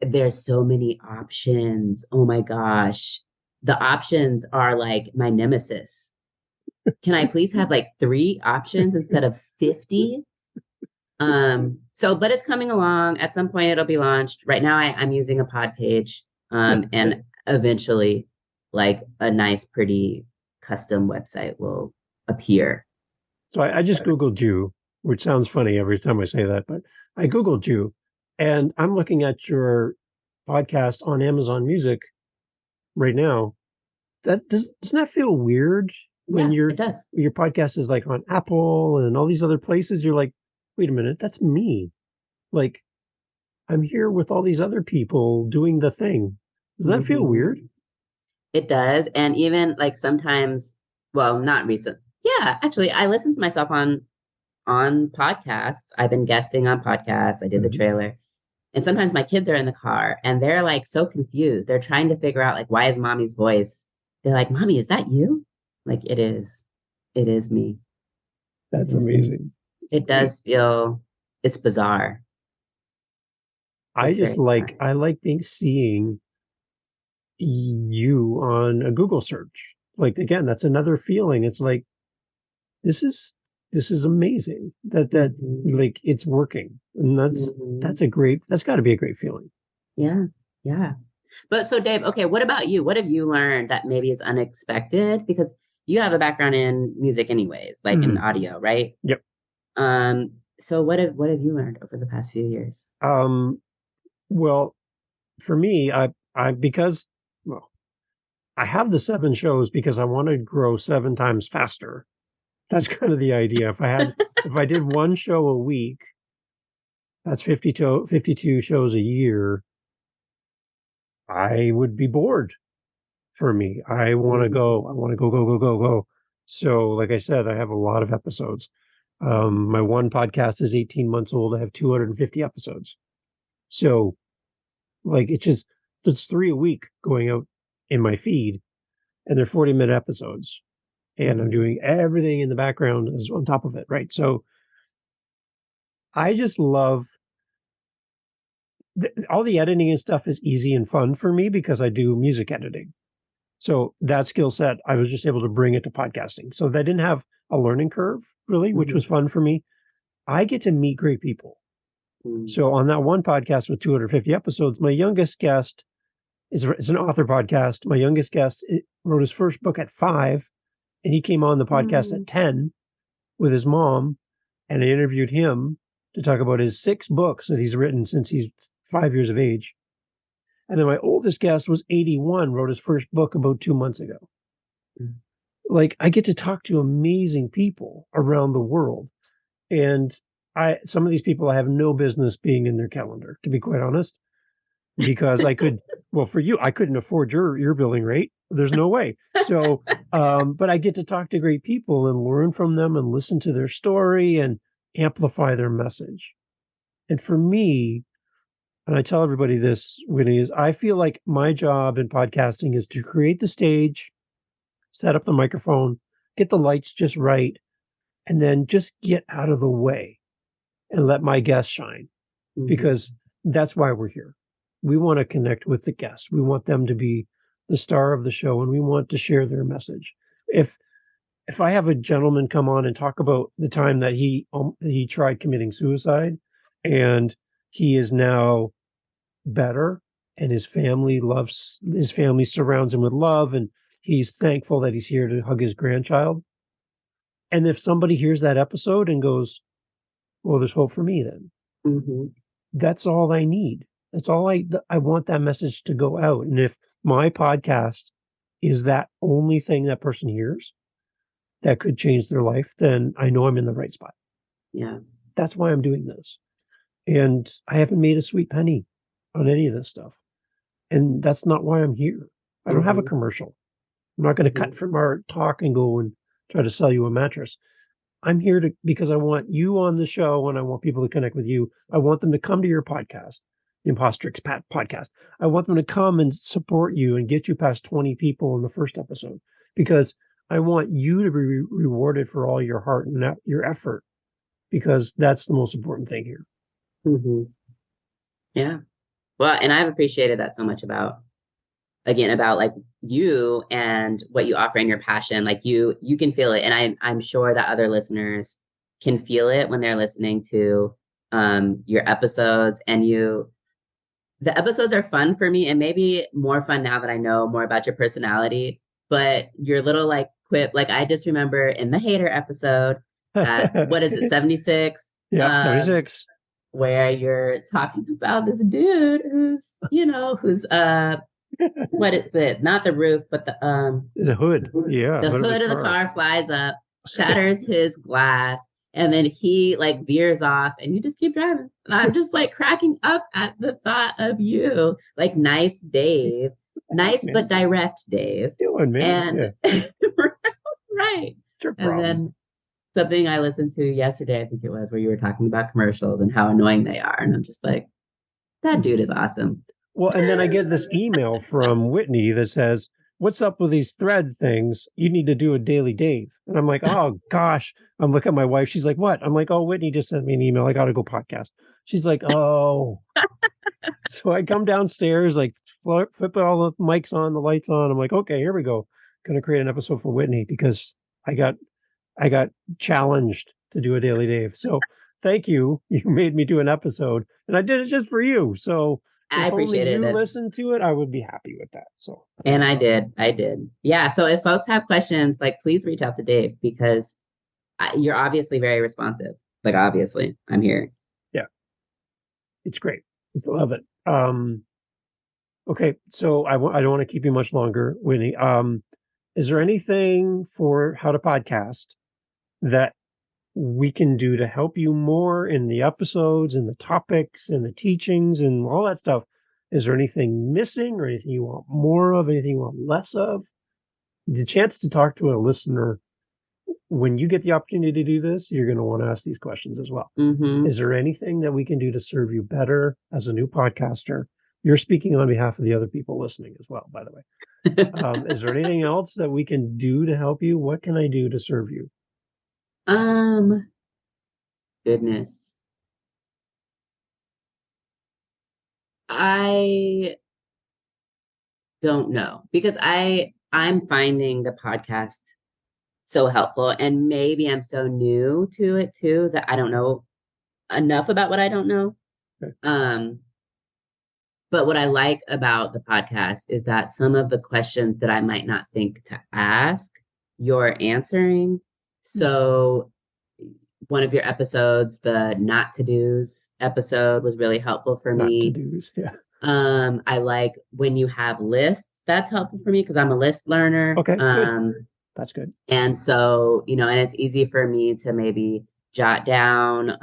Speaker 2: there's so many options. Oh my gosh. The options are like my nemesis. Can I please have like 3 options instead of 50? But it's coming along. At some point it'll be launched. Right now I'm using a pod page, and eventually like a nice, pretty custom website will appear.
Speaker 1: So I just Googled you, which sounds funny every time I say that, but I Googled you and I'm looking at your podcast on Amazon Music right now. Doesn't that feel weird when
Speaker 2: it does.
Speaker 1: Your podcast is like on Apple and all these other places? You're like, wait a minute, that's me. Like, I'm here with all these other people doing the thing. Does that feel weird?
Speaker 2: It does. And even like sometimes, well, not recent. Yeah, actually, I listen to myself on podcasts. I've been guesting on podcasts. I did the trailer. And sometimes my kids are in the car and they're like so confused. They're trying to figure out like, why is mommy's voice? They're like, Mommy, is that you? Like, it is. It is me.
Speaker 1: That's amazing.
Speaker 2: It does feel, it's bizarre.
Speaker 1: I like seeing you on a Google search. Like, again, that's another feeling. It's like, this is amazing that like it's working. And that's got to be a great feeling.
Speaker 2: Yeah. Yeah. But so Dave, okay, what about you? What have you learned that maybe is unexpected? Because you have a background in music anyways, like in audio, right?
Speaker 1: Yep.
Speaker 2: So what have you learned over the past few years?
Speaker 1: Well, for me, because, well, I have the 7 shows because I want to grow 7 times faster. That's kind of the idea. If I did 1 show a week, that's 52 shows a year, I would be bored. For me, I want to go. I want to go. So, like I said, I have a lot of episodes. My one podcast is 18 months old. I have 250 episodes. So, like, there's 3 a week going out in my feed, and they're 40-minute episodes. And I'm doing everything in the background as on top of it, right? So, I just love all the editing and stuff is easy and fun for me because I do music editing. So that skill set, I was just able to bring it to podcasting. So that didn't have a learning curve, really, which was fun for me. I get to meet great people. So on that one podcast with 250 episodes, my youngest guest is an author podcast. My youngest guest wrote his first book at 5, and he came on the podcast at 10 with his mom, and I interviewed him to talk about his 6 books that he's written since he's 5 years of age. And then my oldest guest was 81, wrote his first book about 2 months ago. Like, I get to talk to amazing people around the world. And some of these people I have no business being in their calendar, to be quite honest, because for you, I couldn't afford your billing rate. There's no way. So, but I get to talk to great people and learn from them and listen to their story and amplify their message. And for me, and I tell everybody this, Whitney, is I feel like my job in podcasting is to create the stage, set up the microphone, get the lights just right, and then just get out of the way and let my guests shine. Because that's why we're here. We want to connect with the guests. We want them to be the star of the show, and we want to share their message. If I have a gentleman come on and talk about the time that he tried committing suicide, and he is now better, and his family surrounds him with love, and he's thankful that he's here to hug his grandchild. And if somebody hears that episode and goes, well, there's hope for me then. That's all I need. That's all I want that message to go out. And if my podcast is that only thing that person hears that could change their life, then I know I'm in the right spot.
Speaker 2: Yeah.
Speaker 1: That's why I'm doing this. And I haven't made a sweet penny on any of this stuff. And that's not why I'm here. I don't have a commercial. I'm not going to cut from our talk and go and try to sell you a mattress. I'm here because I want you on the show, and I want people to connect with you. I want them to come to your podcast, the Impostrix podcast. I want them to come and support you and get you past 20 people in the first episode, because I want you to be rewarded for all your heart and your effort, because that's the most important thing here.
Speaker 2: Yeah. Well, and I've appreciated that so much about like you and what you offer and your passion. Like you can feel it. And I'm sure that other listeners can feel it when they're listening to your episodes. And the episodes are fun for me, and maybe more fun now that I know more about your personality. But your little like quip, like I just remember in the hater episode, what is it, 76?
Speaker 1: Yeah, 76.
Speaker 2: Where you're talking about this dude who's what is it? Not the roof, but the
Speaker 1: hood. Yeah.
Speaker 2: The hood of the car flies up, shatters his glass, and then he like veers off, and you just keep driving. And I'm just like cracking up at the thought of you. Like, nice Dave. Nice but direct Dave.
Speaker 1: Doing, man.
Speaker 2: And right.
Speaker 1: And
Speaker 2: then something I listened to yesterday, I think it was, where you were talking about commercials and how annoying they are. And I'm just like, that dude is awesome.
Speaker 1: Well, and then I get this email from Whitney that says, what's up with these thread things? You need to do a Daily Dave. And I'm like, oh, gosh. I'm looking at my wife. She's like, what? I'm like, oh, Whitney just sent me an email. I got to go podcast. She's like, oh. So I come downstairs, like flip all the mics on, the lights on. I'm like, okay, here we go. Going to create an episode for Whitney because I got challenged to do a Daily Dave. So thank you. You made me do an episode, and I did it just for you. So
Speaker 2: I appreciate it.
Speaker 1: If you listened to it, I would be happy with that. So,
Speaker 2: and I did. Yeah. So if folks have questions, like, please reach out to Dave, because you're obviously very responsive. Like, obviously, I'm here.
Speaker 1: Yeah, it's great. I love it. Okay, so I don't want to keep you much longer, Whitney. Is there anything for How to Podcast that we can do to help you more in the episodes and the topics and the teachings and all that stuff? Is there anything missing or anything you want more of, anything you want less of? The chance to talk to a listener, when you get the opportunity to do this, you're going to want to ask these questions as well.
Speaker 2: Mm-hmm.
Speaker 1: Is there anything that we can do to serve you better as a new podcaster? You're speaking on behalf of the other people listening as well, by the way. Is there anything else that we can do to help you? What can I do to serve you?
Speaker 2: Goodness. I don't know, because I'm finding the podcast so helpful, and maybe I'm so new to it too that I don't know enough about what I don't know.
Speaker 1: Okay.
Speaker 2: But what I like about the podcast is that some of the questions that I might not think to ask, you're answering. So one of your episodes, the not to do's episode, was really helpful for me.
Speaker 1: Not to do's, yeah.
Speaker 2: I like when you have lists. That's helpful for me because I'm a list learner.
Speaker 1: Okay, good. That's good.
Speaker 2: And so, and it's easy for me to maybe jot down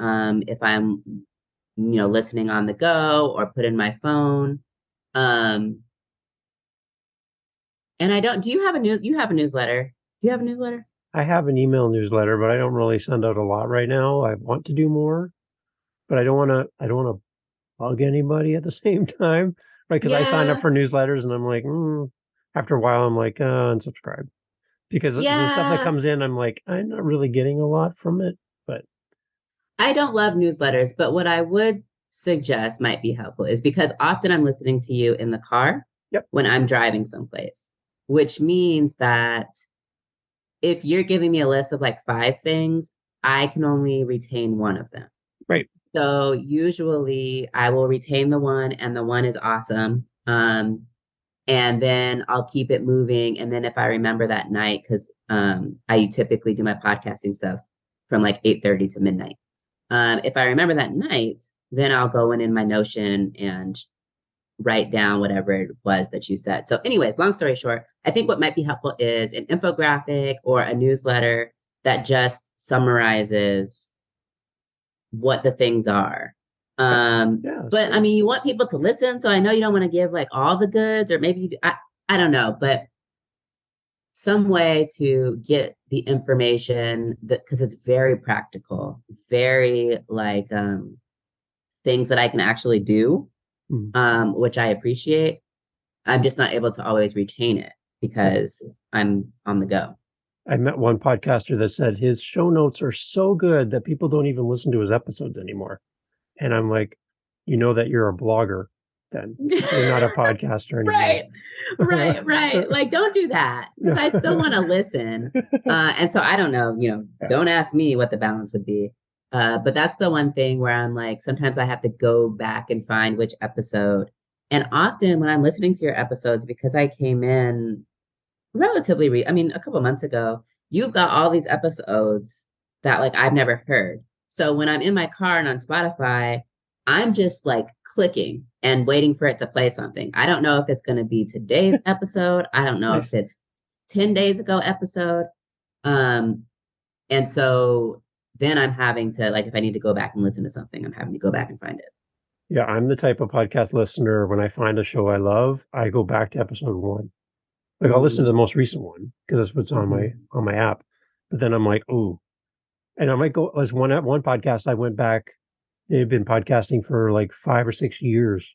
Speaker 2: if I'm, listening on the go or put in my phone. And I don't, you have a newsletter? Do you have a newsletter?
Speaker 1: I have an email newsletter, but I don't really send out a lot right now. I want to do more, but I don't want to bug anybody at the same time, right? Because I signed up for newsletters and I'm like, after a while, I'm like, unsubscribe. Because the stuff that comes in, I'm like, I'm not really getting a lot from it, but.
Speaker 2: I don't love newsletters, but what I would suggest might be helpful is because often I'm listening to you in the car when I'm driving someplace, which means that if you're giving me a list of like 5 things, I can only retain one of them.
Speaker 1: Right.
Speaker 2: So usually I will retain the one, and the one is awesome. And then I'll keep it moving. And then if I remember that night, because I typically do my podcasting stuff from like 8:30 to midnight. If I remember that night, then I'll go in my Notion and write down whatever it was that you said. So anyways, long story short, I think what might be helpful is an infographic or a newsletter that just summarizes what the things are. But I mean, you want people to listen. So I know you don't want to give like all the goods, or maybe I don't know, but some way to get the information that, because it's very practical, very like things that I can actually do, which I appreciate. I'm just not able to always retain it because I'm on the go.
Speaker 1: I met one podcaster that said his show notes are so good that people don't even listen to his episodes anymore. And I'm like, that you're a blogger, then you're not a podcaster anymore.
Speaker 2: Right. Like, don't do that, because I still want to listen. And so I don't know, don't ask me what the balance would be. But that's the one thing where I'm like, sometimes I have to go back and find which episode. And often when I'm listening to your episodes, because I came in relatively, a couple months ago, you've got all these episodes that like I've never heard. So when I'm in my car and on Spotify, I'm just like clicking and waiting for it to play something. I don't know if it's going to be today's episode. I don't know if it's 10 days ago episode. And so then I'm having to, like, if I need to go back and listen to something, I'm having to go back and find it.
Speaker 1: Yeah, I'm the type of podcast listener, when I find a show I love, I go back to episode 1. Like, I'll listen to the most recent one because that's what's on my app. But then I'm like, ooh. And I might go, as one podcast, I went back. They've been podcasting for like 5 or 6 years.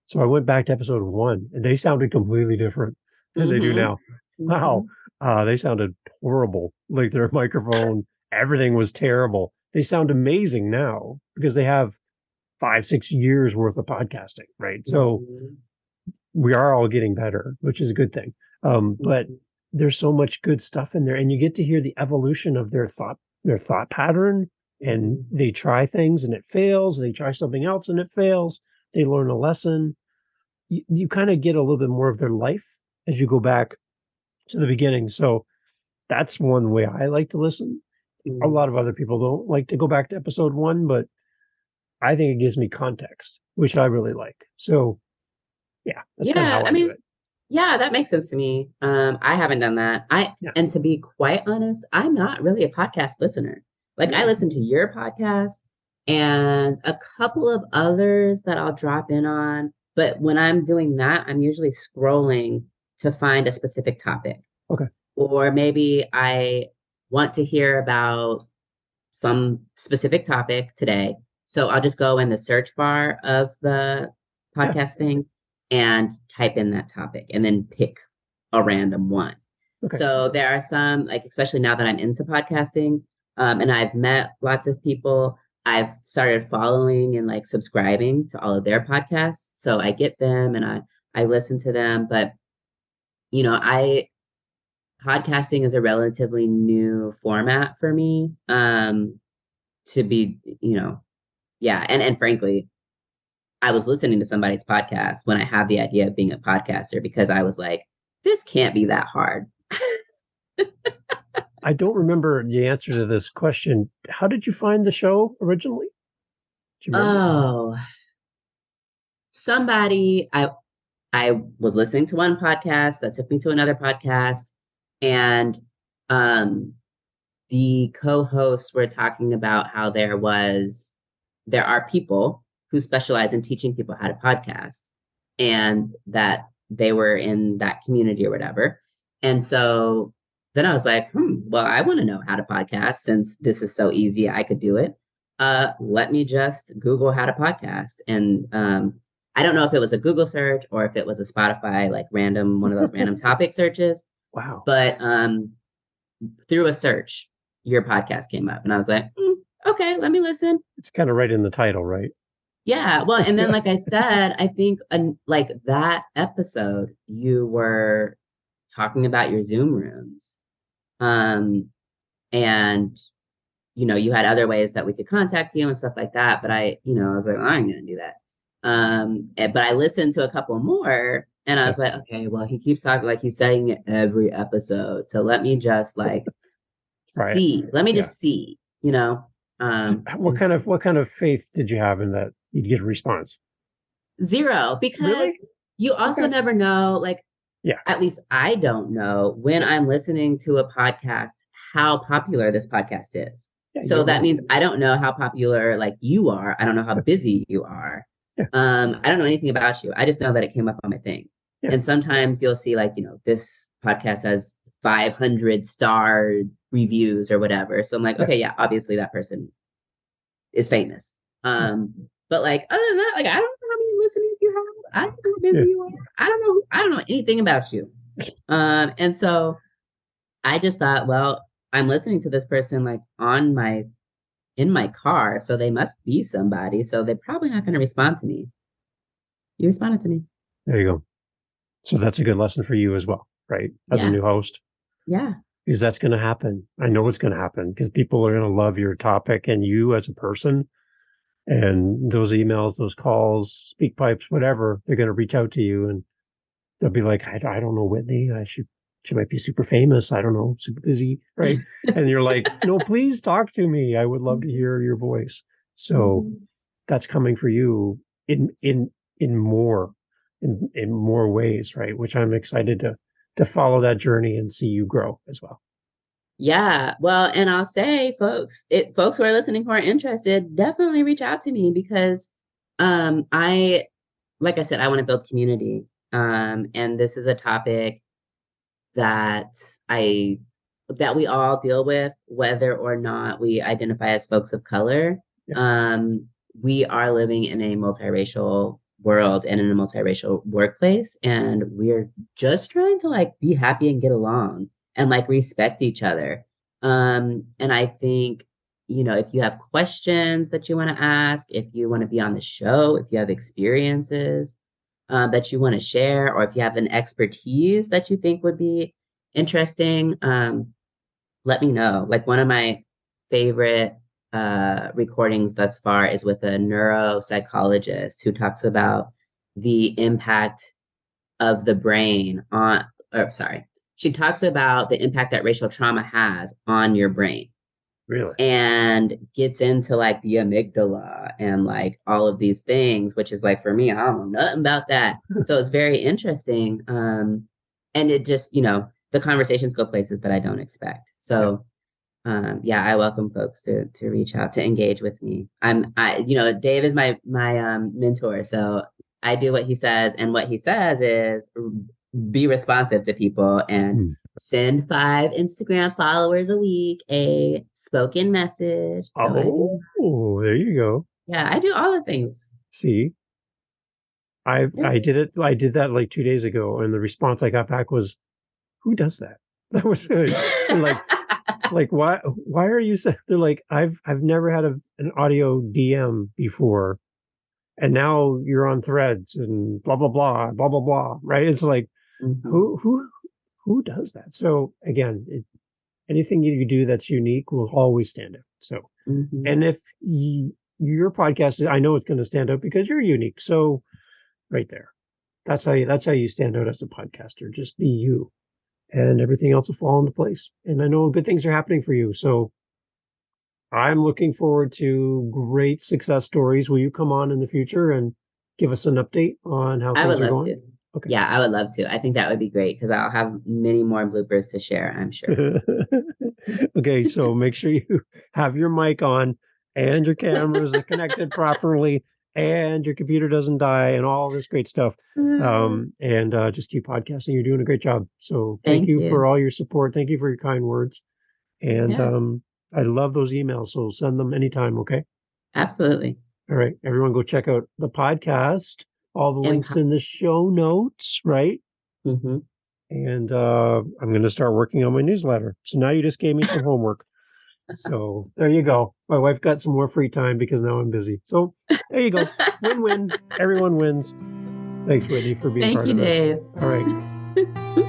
Speaker 1: So I went back to episode 1 and they sounded completely different than they do now. Wow. They sounded horrible. Like their microphone, everything was terrible. They sound amazing now because they have 5, 6 years worth of podcasting, right? So we are all getting better, which is a good thing. But there's so much good stuff in there, and you get to hear the evolution of their thought pattern, and they try things and it fails. They try something else and it fails. They learn a lesson. You kind of get a little bit more of their life as you go back to the beginning. So that's one way I like to listen. A lot of other people don't like to go back to episode 1, but I think it gives me context, which I really like. So Yeah, that's kind of how I do it.
Speaker 2: Yeah, that makes sense to me. I haven't done that. And to be quite honest, I'm not really a podcast listener. Like I listen to your podcast and a couple of others that I'll drop in on. But when I'm doing that, I'm usually scrolling to find a specific topic.
Speaker 1: Okay.
Speaker 2: Or maybe I want to hear about some specific topic today. So I'll just go in the search bar of the podcast thing and type in that topic and then pick a random one. Okay. So there are some, like, especially now that I'm into podcasting, and I've met lots of people, I've started following and like subscribing to all of their podcasts. So I get them and I listen to them. But, you know, podcasting is a relatively new format for me, to be, you know, yeah. And frankly, I was listening to somebody's podcast when I had the idea of being a podcaster because I was like, this can't be that hard.
Speaker 1: I don't remember the answer to this question. How did you find the show originally?
Speaker 2: Somebody, I was listening to one podcast that took me to another podcast, and the co-hosts were talking about how there are people who specialize in teaching people how to podcast, and that they were in that community or whatever. And so then I was like, well, I want to know how to podcast since this is so easy. I could do it. Let me just Google how to podcast. And I don't know if it was a Google search or if it was a Spotify, like one of those random topic searches.
Speaker 1: Wow.
Speaker 2: But through a search, your podcast came up and I was like, okay, let me listen.
Speaker 1: It's kind of right in the title, right?
Speaker 2: Yeah. Well, and then like I said, I think like that episode, you were talking about your Zoom rooms. And, you know, you had other ways that we could contact you and stuff like that. But I was like, I ain't going to do that. But I listened to a couple more and I was like, okay, well, he keeps talking like he's saying it every episode. So let me just like see, you know.
Speaker 1: What kind of faith did you have in that you'd get a response?
Speaker 2: Zero, because you also never know, like, at least I don't know when I'm listening to a podcast, how popular this podcast is. Yeah, so that means I don't know how popular like you are. I don't know how busy you are. Yeah. I don't know anything about you. I just know that it came up on my thing. Yeah. And sometimes you'll see like, you know, this podcast has 500 star reviews or whatever. So I'm like, okay, yeah, obviously that person is famous. But like, other than that, like, I don't know how many listeners you have. I don't know how busy you are. I don't know anything about you. And so I just thought, well, I'm listening to this person like in my car. So they must be somebody. So they're probably not going to respond to me. You responded to me.
Speaker 1: There you go. So that's a good lesson for you as well, right? As a new host.
Speaker 2: Yeah.
Speaker 1: Because that's going to happen. I know it's going to happen because people are going to love your topic and you as a person. And those emails, those calls, speak pipes, whatever, they're going to reach out to you and they'll be like, I don't know Whitney. She might be super famous. I don't know, super busy, right? And you're like, no, please talk to me. I would love to hear your voice. So that's coming for you in more ways, right? Which I'm excited to follow that journey and see you grow as well.
Speaker 2: Yeah. Well, and I'll say, folks who are listening who are interested, definitely reach out to me because like I said, I want to build community. And this is a topic that we all deal with, whether or not we identify as folks of color. Yeah. We are living in a multiracial world and in a multiracial workplace, and we're just trying to like be happy and get along and like respect each other. And I think, you know, if you have questions that you want to ask, if you want to be on the show, if you have experiences that you want to share, or if you have an expertise that you think would be interesting, let me know. Like one of my favorite recordings thus far is with a neuropsychologist who talks about the impact of the brain she talks about the impact that racial trauma has on your brain.
Speaker 1: Really?
Speaker 2: and gets into like the amygdala and like all of these things, which is like for me, I don't know nothing about that. So it's very interesting. And it just, the conversations go places that I don't expect. So yeah, I welcome folks to reach out, to engage with me. Dave is my mentor, so I do what he says, and what he says is be responsive to people and send 5 Instagram followers a week a spoken message. So
Speaker 1: there you go.
Speaker 2: Yeah, I do all the things.
Speaker 1: See, I did it. I did that like 2 days ago, and the response I got back was, "Who does that?" That was like why are you saying? They're like, I've never had an audio DM before, and now you're on Threads and blah blah blah blah blah blah. Right? It's like, who does that? So again, anything you do that's unique will always stand out. So, and if your podcast, I know it's going to stand out because you're unique. So, right there, that's how you stand out as a podcaster. Just be you, and everything else will fall into place. And I know good things are happening for you. So, I'm looking forward to great success stories. Will you come on in the future and give us an update on how things are going?
Speaker 2: To. Okay. Yeah, I would love to. I think that would be great because I'll have many more bloopers to share, I'm sure.
Speaker 1: Okay, so make sure you have your mic on and your cameras are connected properly and your computer doesn't die and all this great stuff. And just keep podcasting. You're doing a great job. So thank you for all your support. Thank you for your kind words. And I love those emails. So send them anytime, okay?
Speaker 2: Absolutely.
Speaker 1: All right. Everyone go check out the podcast. All the links in the show notes, right? And I'm going to start working on my newsletter. So now you just gave me some homework. So there you go. My wife got some more free time because now I'm busy. So there you go. Win-win. Everyone wins. Thanks, Whitney, for being part of this.
Speaker 2: Thank you, Dave.
Speaker 1: All right.